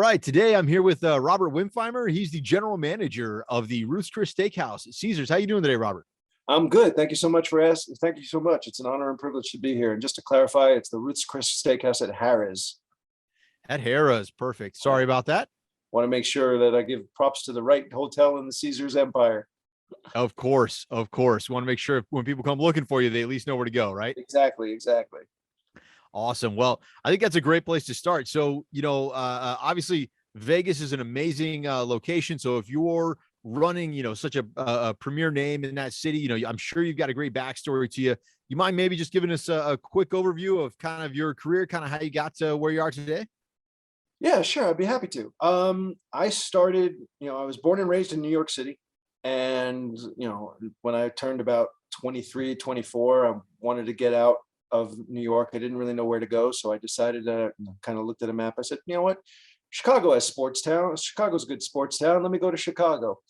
right. Today I'm here with Robert Wimpfheimer. He's the general manager of the Ruth's Chris Steakhouse at Caesars. How you doing today, Robert? I'm good. Thank you so much for asking. Thank you so much. It's an honor and privilege to be here. And just to clarify, it's the Ruth's Chris Steakhouse at Harrah's. At Harrah is perfect. Sorry about that. Want to make sure that I give props to the right hotel in the Caesars Empire. Of course, of course. We want to make sure when people come looking for you, they at least know where to go, right? Exactly, exactly. Awesome. Well, I think that's a great place to start. So, obviously Vegas is an amazing location. So if you're running, such a premier name in that city, I'm sure you've got a great backstory to you. You mind maybe just giving us a quick overview of kind of your career, kind of how you got to where you are today? Yeah, sure. I'd be happy to. I started, I was born and raised in New York City. And, when I turned about 23, 24, I wanted to get out of New York. I didn't really know where to go. So I decided to kind of looked at a map. I said, you know what? Chicago has sports town. Chicago's a good sports town. Let me go to Chicago.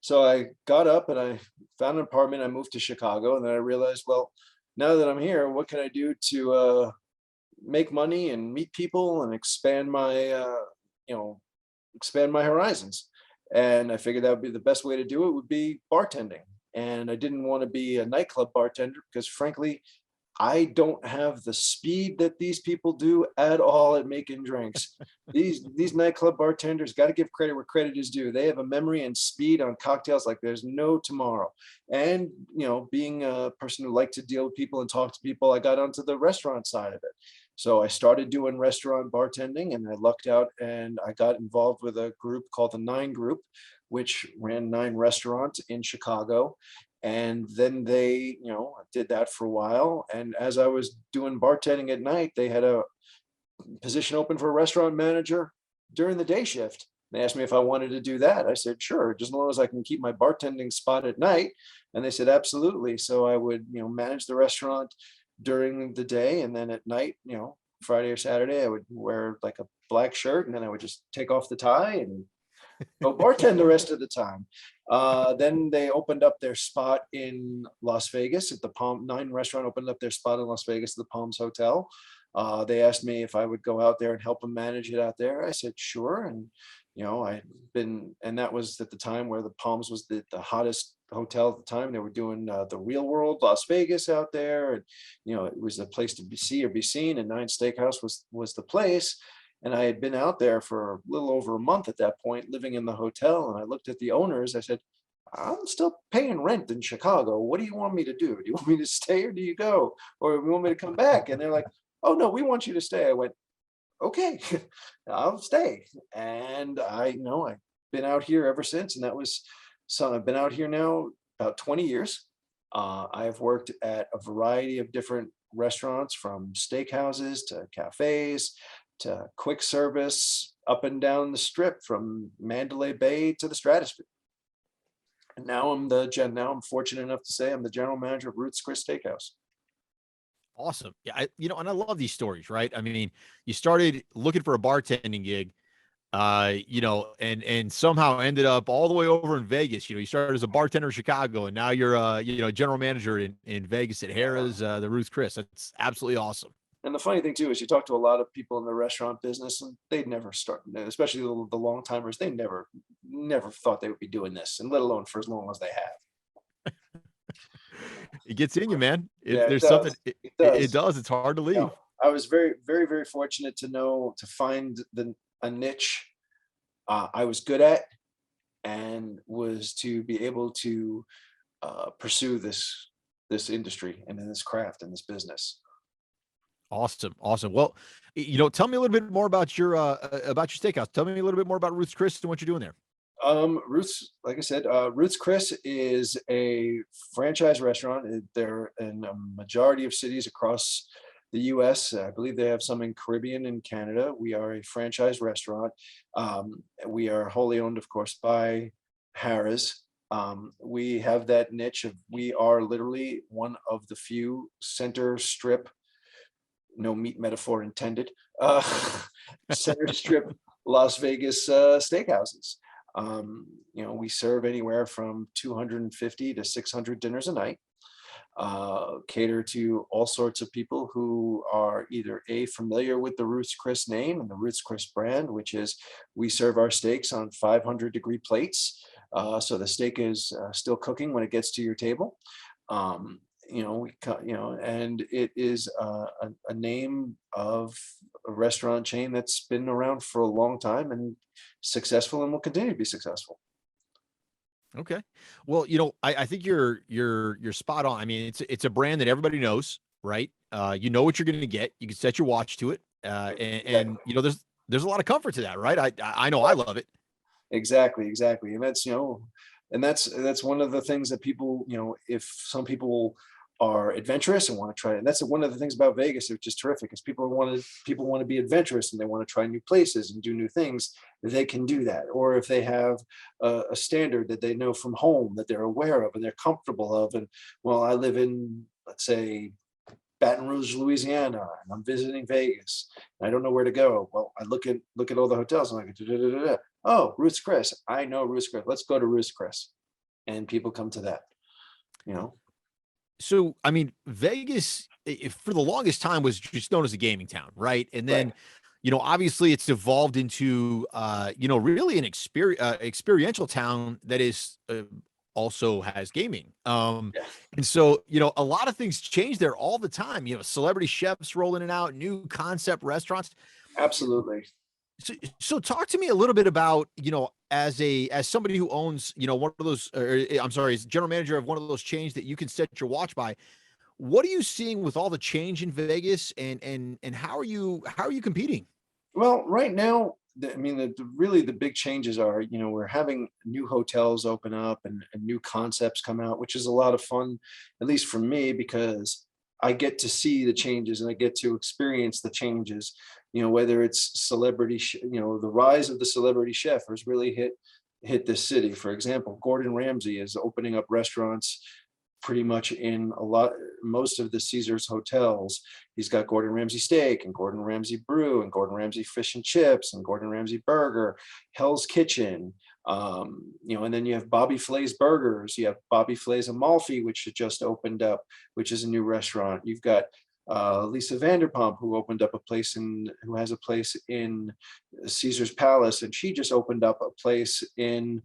So I got up and I found an apartment. I moved to Chicago. And then I realized, well, now that I'm here, what can I do to make money and meet people and expand my horizons? And I figured that would be the best way to do it would be bartending. And I didn't want to be a nightclub bartender because frankly, I don't have the speed that these people do at all at making drinks. These nightclub bartenders, got to give credit where credit is due. They have a memory and speed on cocktails like there's no tomorrow. And being a person who liked to deal with people and talk to people, I got onto the restaurant side of it. So I started doing restaurant bartending, and I lucked out and I got involved with a group called the Nine Group, which ran 9 restaurants in Chicago. And then they, did that for a while. And as I was doing bartending at night, they had a position open for a restaurant manager during the day shift. They asked me if I wanted to do that. I said, sure, just as long as I can keep my bartending spot at night. And they said, absolutely. So I would, manage the restaurant during the day. And then at night, Friday or Saturday, I would wear like a black shirt, and then I would just take off the tie and go bartend the rest of the time. Then they opened up their spot in Las Vegas at the Palm 9 restaurant opened up their spot in Las Vegas at the Palms Hotel. They asked me if I would go out there and help them manage it out there. I said, sure. And, and that was at the time where the Palms was the hottest hotel at the time. They were doing the Real World Las Vegas out there. And, it was a place to see or be seen. And 9 Steakhouse was the place. And I had been out there for a little over a month at that point, living in the hotel. And I looked at the owners. I said, I'm still paying rent in Chicago. What do you want me to do? Do you want me to stay or do you go? Or do you want me to come back? And they're like, oh, no, we want you to stay. I went, okay, I'll stay. And I've been out here ever since. And I've been out here now about 20 years. I've worked at a variety of different restaurants, from steakhouses to cafes to quick service, up and down the strip from Mandalay Bay to the Stratosphere. And now I'm fortunate enough to say I'm the general manager of Ruth's Chris Steakhouse. Awesome. Yeah. And I love these stories, right? I mean, you started looking for a bartending gig, and somehow ended up all the way over in Vegas. You started as a bartender in Chicago, and now you're general manager in Vegas at Harrah's, the Ruth's Chris. That's absolutely awesome. And the funny thing too is you talk to a lot of people in the restaurant business, and they'd never start, especially the long timers. They never thought they would be doing this, and let alone for as long as they have. It gets in you, man. Yeah, There's it something. does. It does. It's hard to leave. I was very, very, very fortunate to find a niche I was good at, and was to be able to pursue this industry and in this craft and this business. Awesome. Well, tell me a little bit more about your steakhouse. Tell me a little bit more about Ruth's Chris and what you're doing there. Ruth's, like I said, Ruth's Chris is a franchise restaurant. They're in a majority of cities across the U.S. I believe they have some in Caribbean and Canada. We are a franchise restaurant. We are wholly owned, of course, by Harrah's. We have that niche of, we are literally one of the few center strip, no meat metaphor intended, center strip Las Vegas steakhouses. We serve anywhere from 250 to 600 dinners a night. cater to all sorts of people who are either familiar with the Ruth's Chris name and the Ruth's Chris brand, which is we serve our steaks on 500-degree plates. So the steak is still cooking when it gets to your table. We cut, and it is a name of a restaurant chain that's been around for a long time and successful and will continue to be successful. Okay. Well, I think you're spot on. I mean, it's a brand that everybody knows, right? You know what you're going to get. You can set your watch to it, and Exactly. there's a lot of comfort to that, right? I know I love it. Exactly. And that's one of the things that people, if some people are adventurous and want to try it. And that's one of the things about Vegas, which is terrific, is people want to be adventurous and they want to try new places and do new things. They can do that. Or if they have a standard that they know from home that they're aware of and they're comfortable of. And well, I live in, let's say, Baton Rouge, Louisiana, and I'm visiting Vegas. And I don't know where to go. Well, I look at all the hotels and I go, oh, Ruth's Chris. I know Ruth's Chris. Let's go to Ruth's Chris. And people come to that, you know. So, I mean, Vegas, for the longest time, was just known as a gaming town, right? And Right. then, obviously, it's evolved into, really an experiential town that is also has gaming. Yeah, And so, a lot of things change there all the time. Celebrity chefs rolling in and out, new concept restaurants. absolutely. So talk to me a little bit about, as somebody who owns, one of those, I'm sorry, as general manager of one of those chains that you can set your watch by. What are you seeing with all the change in Vegas, and how are you competing? Well, right now, I mean, really the big changes are, we're having new hotels open up and new concepts come out, which is a lot of fun, at least for me, because I get to see the changes and I get to experience the changes. Whether it's the rise of the celebrity chef has really hit this city. For example, Gordon Ramsay is opening up restaurants pretty much in most of the Caesars hotels. He's got Gordon Ramsay steak and Gordon Ramsay brew and Gordon Ramsay fish and chips and Gordon Ramsay burger, Hell's Kitchen. And then you have Bobby Flay's Burgers. You have Bobby Flay's Amalfi, which had just opened up, which is a new restaurant. You've got Lisa Vanderpump, who has a place in Caesar's Palace, and she just opened up a place in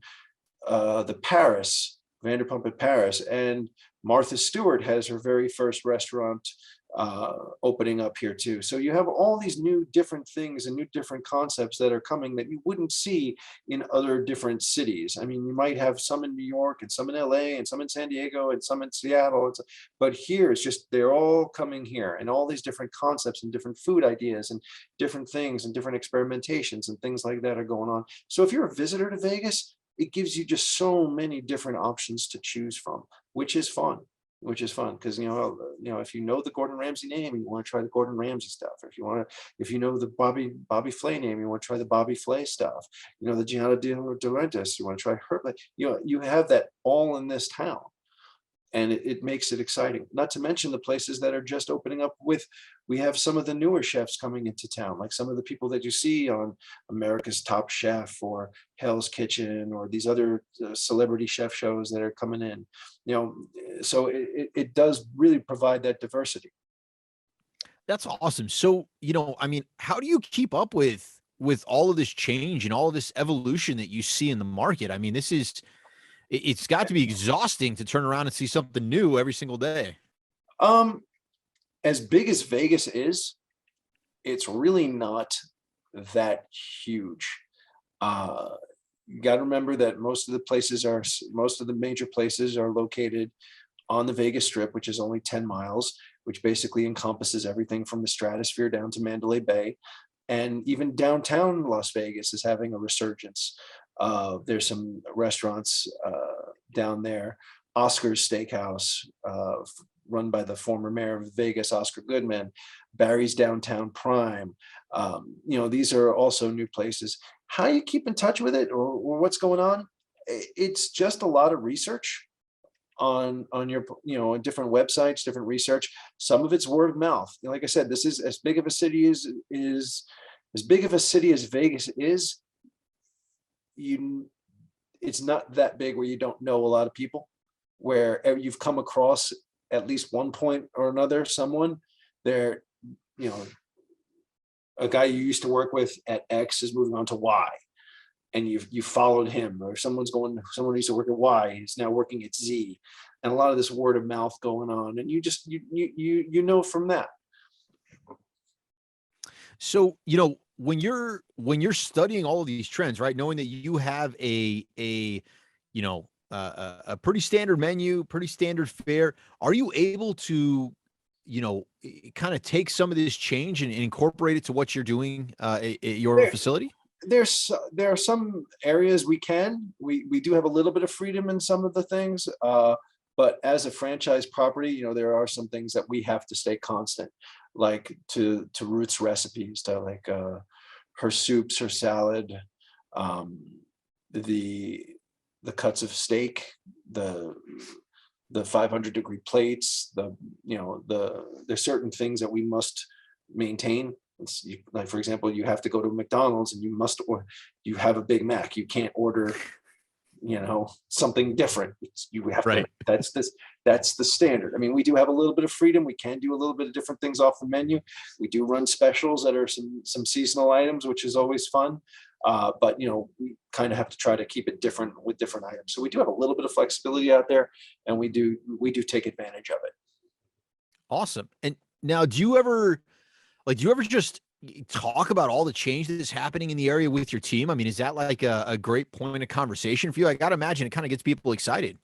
the Paris, Vanderpump at Paris. And Martha Stewart has her very first restaurant opening up here too. So you have all these new different things and new different concepts that are coming that you wouldn't see in other different cities. I mean, you might have some in New York and some in LA and some in San Diego and some in Seattle. But here it's just, they're all coming here, and all these different concepts and different food ideas and different things and different experimentations and things like that are going on. So if you're a visitor to Vegas, it gives you just so many different options to choose from, which is fun. Because if you know the Gordon Ramsay name, you want to try the Gordon Ramsay stuff. If you know the Bobby Flay name, you want to try the Bobby Flay stuff. The Gianna De Laurentiis, you want to try her. You have that all in this town, and it makes it exciting. Not to mention the places that are just opening up. We have some of the newer chefs coming into town, like some of the people that you see on America's Top Chef or Hell's Kitchen or these other celebrity chef shows that are coming in. So it does really provide that diversity. That's awesome. So, I mean, how do you keep up with all of this change and all of this evolution that you see in the market? I mean, it's got to be exhausting to turn around and see something new every single day. Um, as big as Vegas is, it's really not that huge. You got to remember that most of the major places are located on the Vegas Strip, which is only 10 miles, which basically encompasses everything from the Stratosphere down to Mandalay Bay. And even downtown Las Vegas is having a resurgence. There's some restaurants down there. Oscar's Steakhouse, run by the former mayor of Vegas, Oscar Goodman. Barry's Downtown Prime. These are also new places. How you keep in touch with it, or what's going on? It's just a lot of research on your on different websites, different research. Some of it's word of mouth. Like I said, this is as big of a city as big of a city as Vegas is. It's not that big where you don't know a lot of people, where you've come across at least one point or another, someone there, you know, a guy you used to work with at X is moving on to Y, and you followed him, or someone who used to work at Y is now working at Z, and a lot of this word of mouth going on, and you know from that. So, when you're studying all of these trends, right? Knowing that you have a pretty standard menu, pretty standard fare, are you able to, kind of take some of this change and incorporate it to what you're doing at your There, facility? there are some areas we do have a little bit of freedom in some of the things, but as a franchise property, there are some things that we have to stay constant, like to Ruth's recipes, to like her soups, her salad, um, the the cuts of steak, the 500-degree plates, there's certain things that we must maintain. Like, for example, you have to go to McDonald's and or you have a Big Mac. You can't order, something different. You have to. Right. That's the standard. I mean, we do have a little bit of freedom. We can do a little bit of different things off the menu. We do run specials that are some seasonal items, which is always fun. But we kind of have to try to keep it different with different items. So we do have a little bit of flexibility out there, and we do take advantage of it. Awesome. And now, do you ever just talk about all the change that is happening in the area with your team? I mean, is that like a great point of conversation for you? I got to imagine it kind of gets people excited.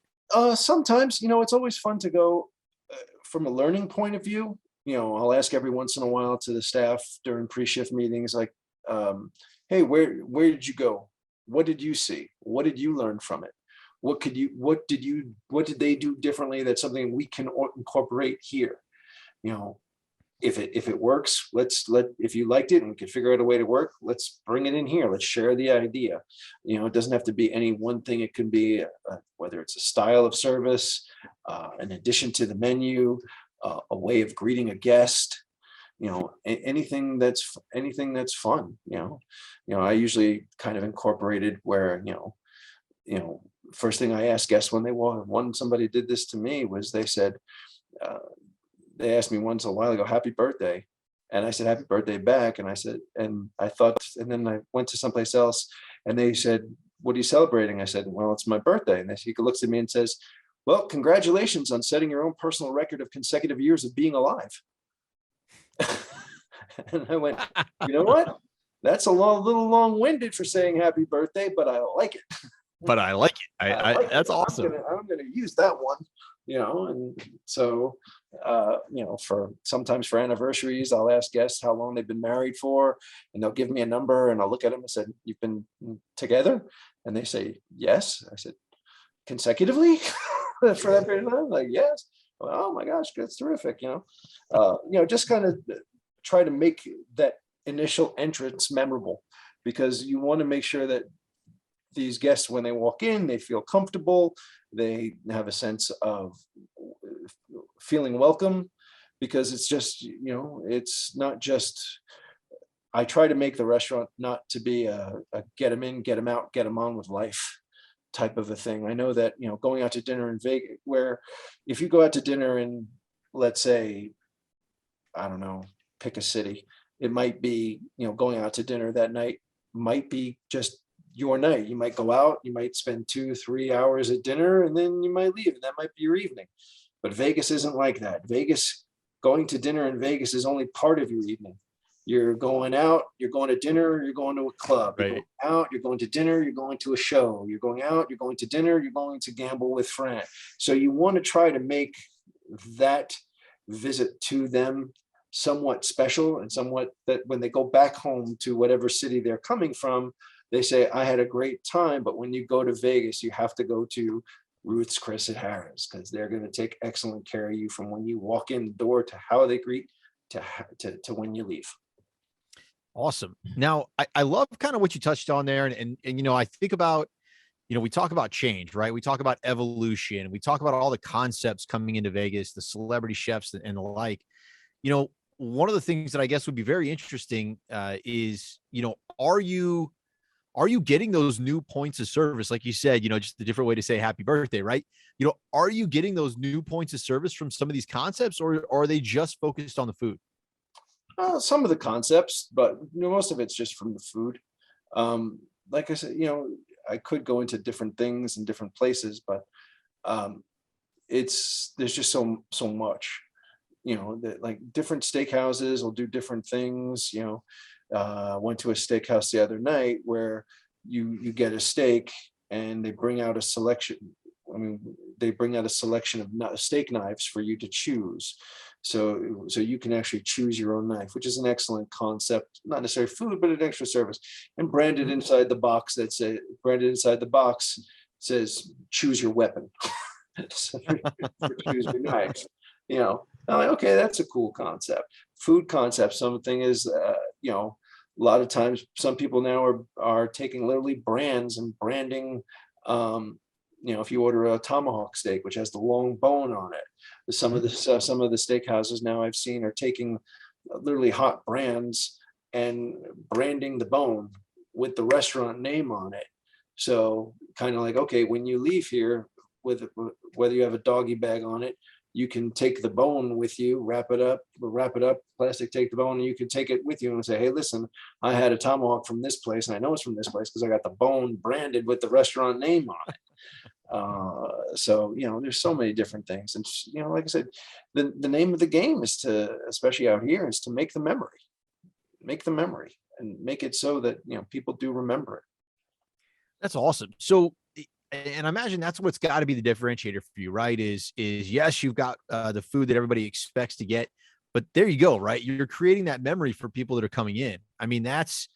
Sometimes, it's always fun to go from a learning point of view. I'll ask every once in a while to the staff during pre-shift meetings, like, hey, where did you go? What did you see? What did you learn from it? What did they do differently? That's something we can incorporate here. If it works, if you liked it and we can figure out a way to work, let's bring it in here. Let's share the idea. It doesn't have to be any one thing. It can be whether it's a style of service, an addition to the menu, a way of greeting a guest, anything that's fun. I usually kind of incorporated where, first thing I ask guests when they walk, somebody did this to me was they said, they asked me once a while ago, happy birthday. And I said, happy birthday back. And I said, and then I went to someplace else and they said, what are you celebrating? I said, well, it's my birthday. And he looks at me and says, well, congratulations on setting your own personal record of consecutive years of being alive. And I went, you know what? That's a little long-winded for saying happy birthday, but I like it. But I like it. That's awesome. I'm gonna use that one, and so sometimes for anniversaries, I'll ask guests how long they've been married for, and they'll give me a number, and I'll look at them and say, "You've been together?" And they say, "Yes." I said, "Consecutively?" For that period of time, like, yes. Well, oh my gosh, that's terrific. Just kind of try to make that initial entrance memorable, because you want to make sure that these guests, when they walk in, they feel comfortable, they have a sense of feeling welcome, because it's just, it's not just, I try to make the restaurant not to be a get them in, get them out, get them on with life type of a thing. I know that, going out to dinner in Vegas, where if you go out to dinner in, let's say, I don't know, pick a city, it might be, going out to dinner that night might be just your night. You might go out, you might spend 2-3 hours at dinner, and then you might leave, and that might be your evening. But Vegas isn't like that. Going to dinner in Vegas is only part of your evening. You're going out, you're going to dinner, you're going to a club, Right. You're going out, you're going to dinner, you're going to a show, you're going out, you're going to dinner, you're going to gamble with friends. So you want to try to make that visit to them somewhat special, and somewhat that when they go back home to whatever city they're coming from, they say, I had a great time. But when you go to Vegas, you have to go to Ruth's, Chris, at Harrah's, because they're going to take excellent care of you from when you walk in the door to how they greet to when you leave. Awesome. Now, I love kind of what you touched on there. And I think about, we talk about change, right? We talk about evolution. We talk about all the concepts coming into Vegas, the celebrity chefs and the like. One of the things that I guess would be very interesting is, are you are you getting those new points of service? Like you said, just a different way to say happy birthday, right? Are you getting those new points of service from some of these concepts, or are they just focused on the food? Some of the concepts, but most of it's just from the food. Like I said, I could go into different things in different places, but um, there's just so much. That like different steakhouses will do different things. Went to a steakhouse the other night where you get a steak and they bring out a selection. I mean, they bring out a selection of steak knives for you to choose. So you can actually choose your own knife, which is an excellent concept, not necessarily food, but an extra service. And branded inside the box says, choose your weapon. So choose your knife. I'm like, okay, that's a cool concept. Food concept. Something is, a lot of times some people now are taking literally brands and branding. If you order a tomahawk steak, which has the long bone on it, some of the steakhouses now I've seen are taking literally hot brands and branding the bone with the restaurant name on it. So kind of like, okay, when you leave here, with whether you have a doggy bag on it, you can take the bone with you, wrap it up, plastic, take the bone, and you can take it with you and say, hey, listen, I had a tomahawk from this place, and I know it's from this place because I got the bone branded with the restaurant name on it. So there's so many different things, and like I said, the name of the game is to, especially out here, is to make the memory, and make it so that people do remember it. That's awesome. So, and I imagine that's what's got to be the differentiator for you, right? Is yes, you've got the food that everybody expects to get, but there you go, right? You're creating that memory for people that are coming in. I mean, that's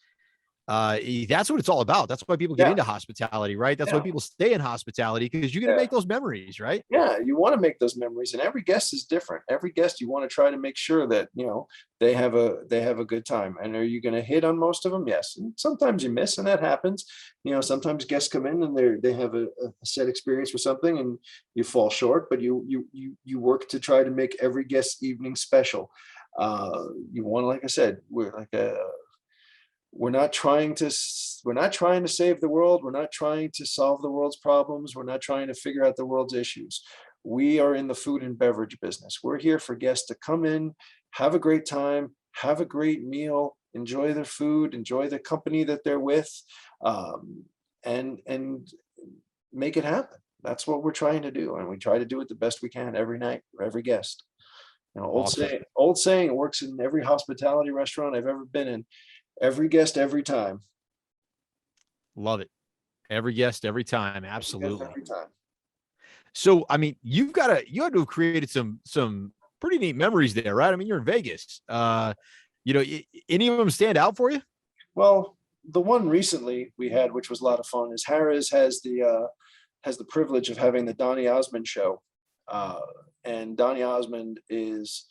what it's all about. That's why people get Yeah. into hospitality, right? That's why Yeah. people stay in hospitality, because you're going to Yeah. make those memories, right? Yeah, you want to make those memories, and every guest is different. Every guest, you want to try to make sure that they have a good time. And are you going to hit on most of them? Yes. And sometimes you miss, and that happens. Sometimes guests come in and they have a set experience with something, and you fall short. But you work to try to make every guest evening special. You want to, like I said, we're not trying to save the world. We're not trying to solve the world's problems. We're not trying to figure out the world's issues. We are in the food and beverage business. We're here for guests to come in, have a great time, have a great meal, enjoy their food, enjoy the company that they're with, and make it happen. That's what we're trying to do, and we try to do it the best we can every night for every guest. Awesome. Old saying, it works in every hospitality restaurant I've ever been in. Every guest, every time. Love it. Every guest, every time. Every guest, Absolutely. every time. So, I mean, you had to have created some pretty neat memories there, right? I mean, you're in Vegas. Any of them stand out for you? Well, the one recently we had, which was a lot of fun, is Harrah's has the privilege of having the Donny Osmond show, and Donny Osmond he's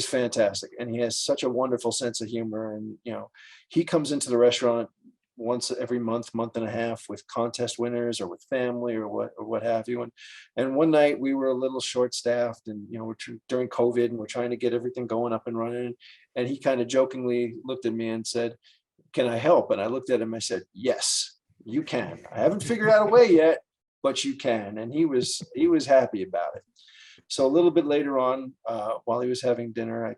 fantastic, and he has such a wonderful sense of humor. And he comes into the restaurant once every month and a half with contest winners or with family or what have you. And one night we were a little short staffed, and we're during COVID, and we're trying to get everything going up and running. And he kind of jokingly looked at me and said, can I help? And I looked at him, I said, yes, you can. I haven't figured out a way yet, but you can. And he was happy about it. So a little bit later on, while he was having dinner,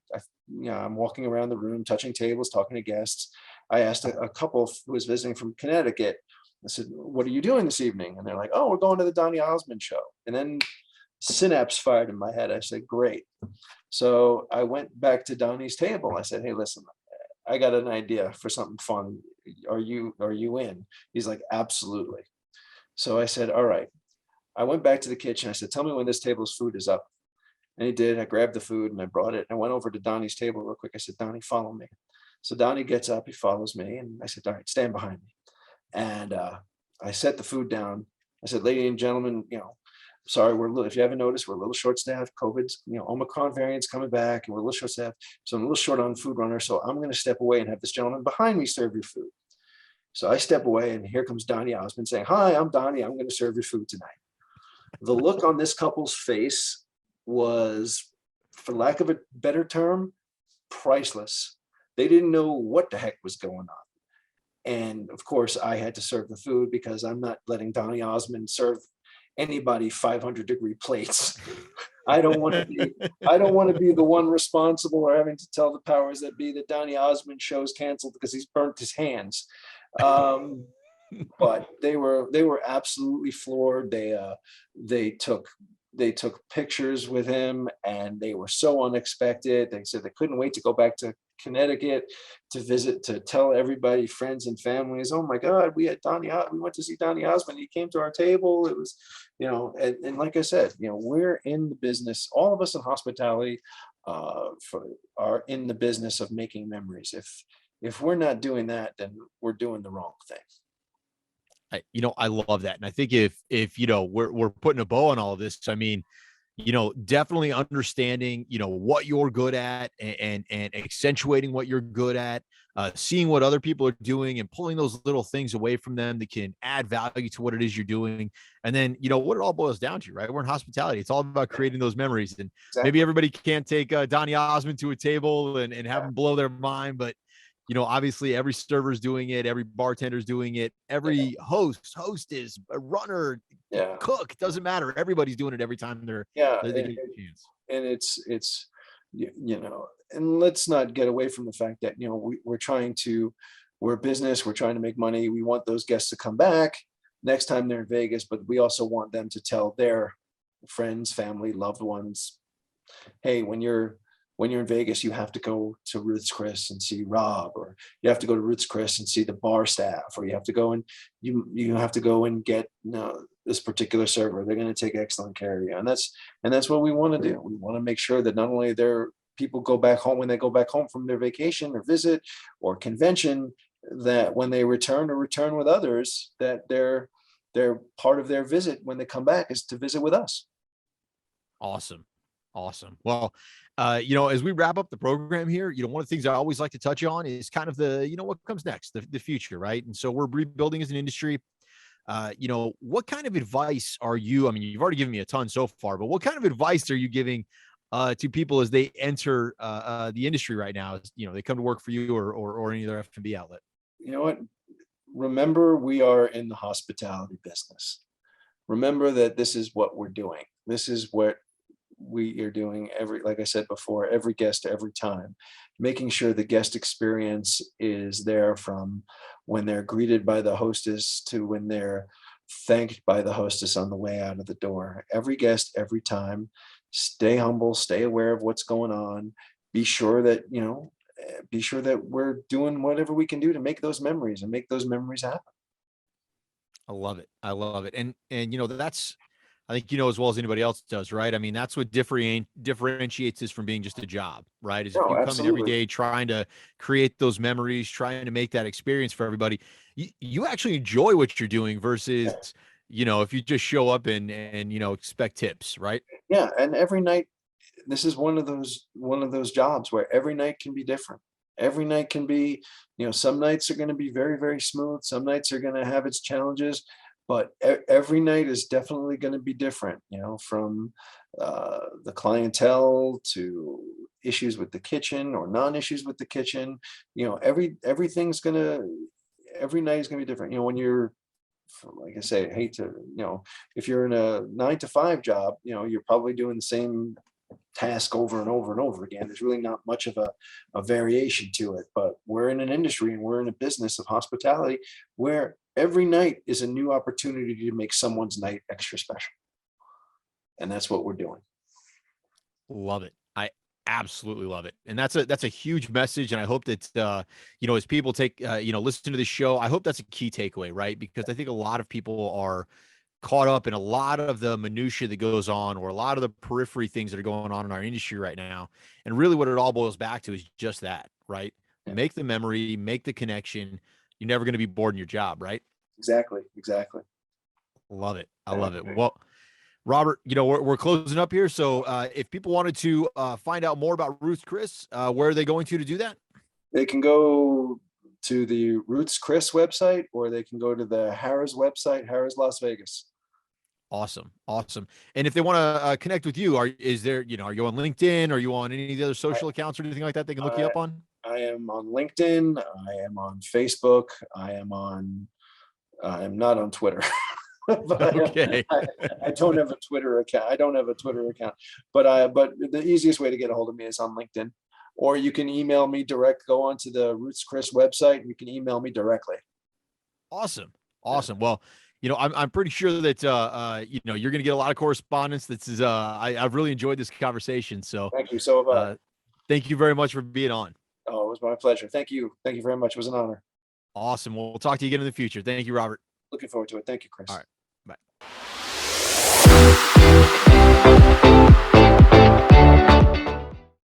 I'm walking around the room, touching tables, talking to guests. I asked a couple who was visiting from Connecticut. I said, what are you doing this evening? And they're like, oh, we're going to the Donny Osmond show. And then synapse fired in my head. I said, great. So I went back to Donny's table. I said, hey, listen, I got an idea for something fun. Are you in? He's like, absolutely. So I said, all right. I went back to the kitchen. I said, tell me when this table's food is up. And he did. I grabbed the food and I brought it. And I went over to Donny's table real quick. I said, Donny, follow me. So Donny gets up, he follows me. And I said, all right, stand behind me. And I set the food down. I said, ladies and gentlemen, sorry, if you haven't noticed, we're a little short staffed. COVID's, Omicron variant's coming back, and we're a little short staffed. So I'm a little short on food runner. So I'm going to step away and have this gentleman behind me serve your food. So I step away, and here comes Donny Osmond saying, hi, I'm Donny. I'm going to serve your food tonight. The look on this couple's face was, for lack of a better term, priceless. They didn't know what the heck was going on. And of course, I had to serve the food because I'm not letting Donny Osmond serve anybody 500-degree plates. I don't want to be I don't want to be the one responsible or having to tell the powers that be that Donny Osmond show's canceled because he's burnt his hands. Um, but they were absolutely floored. They took they took pictures with him, and they were so unexpected. They said they couldn't wait to go back to Connecticut to visit, to tell everybody, friends and families, oh my God, we went to see Donny Osmond. He came to our table. It was, and like I said, we're in the business, all of us in hospitality are in the business of making memories. If we're not doing that, then we're doing the wrong thing. I love that. And I think if we're putting a bow on all of this, I mean, definitely understanding, what you're good at and accentuating what you're good at, seeing what other people are doing and pulling those little things away from them that can add value to what it is you're doing. And then, what it all boils down to, right? We're in hospitality. It's all about creating those memories. And maybe Exactly. everybody can't take Donny Osmond to a table and have them blow their mind, but obviously every server's doing it, every bartender's doing it, every hostess, a runner, Yeah. cook, doesn't matter. Everybody's doing it every time Yeah. they get a chance. And it's and let's not get away from the fact that we're a business, we're trying to make money, we want those guests to come back next time they're in Vegas, but we also want them to tell their friends, family, loved ones, hey, when you're in Vegas, you have to go to Ruth's Chris and see Rob, or you have to go to Ruth's Chris and see the bar staff, or you have to go and you have to go and get this particular server. They're going to take excellent care of you, and that's what we want to do. We want to make sure that not only their people go back home when they go back home from their vacation or visit or convention, that when they return or return with others, that they're part of their visit when they come back is to visit with us. Awesome. Awesome. Well, as we wrap up the program here, one of the things I always like to touch on is kind of what comes next, the future, right? And so we're rebuilding as an industry. What kind of advice are you, I mean, you've already given me a ton so far, but what kind of advice are you giving to people as they enter the industry right now? As, they come to work for you or any other F&B outlet? You know what? Remember, we are in the hospitality business. Remember that this is what we're doing. This is what we are doing like I said before, every guest, every time, making sure the guest experience is there from when they're greeted by the hostess to when they're thanked by the hostess on the way out of the door. Every guest, every time, stay humble, stay aware of what's going on. Be sure that, we're doing whatever we can do to make those memories and make those memories happen. I love it. I love it. And that's, I think, as well as anybody else does, right? I mean, that's what differentiates this from being just a job, right? Is if No, you come in every absolutely. day trying to create those memories, trying to make that experience for everybody, you actually enjoy what you're doing versus, Yeah. if you just show up and expect tips, right? Yeah, and every night, this is one of those jobs where every night can be different. Every night can be, some nights are going to be very, very smooth. Some nights are going to have its challenges, but every night is definitely going to be different. From the clientele to issues with the kitchen or non-issues with the kitchen. Every night is going to be different. When you're, like I say, I hate to, if you're in a 9 to 5 job, you're probably doing the same task over and over and over again. There's really not much of a variation to it, but we're in an industry and we're in a business of hospitality where every night is a new opportunity to make someone's night extra special. And that's what we're doing. Love it. I absolutely love it. And that's a huge message. And I hope that, as people take, listen to this show, I hope that's a key takeaway, right? Because I think a lot of people are caught up in a lot of the minutia that goes on, or a lot of the periphery things that are going on in our industry right now. And really what it all boils back to is just that, right? Yeah, Make the memory, make the connection. You're never going to be bored in your job, right? exactly. Exactly. Love it. I love it. Exactly. Well, Robert, we're closing up here. So if people wanted to find out more about Ruth Chris, where are they going to do that? They can go to the Roots Chris website, or they can go to the Harrah's website, Harrah's Las Vegas. Awesome. Awesome. And if they want to connect with you, are you on LinkedIn? Are you on any of the other I, social accounts or anything like that they can look you I, up on? I I am on LinkedIn. I am on Facebook. I am not on Twitter. But Okay. I don't have a Twitter account. But the easiest way to get a hold of me is on LinkedIn, or you can email me direct. Go onto the Roots Chris website, and you can email me directly. Awesome. Yeah. Awesome. Well, I'm pretty sure that you're going to get a lot of correspondence. I've really enjoyed this conversation. So, Thank you. So have I. thank you very much for being on. Oh, it was my pleasure. Thank you. Thank you very much. It was an honor. Awesome. We'll talk to you again in the future. Thank you, Robert. Looking forward to it. Thank you, All Chris. right.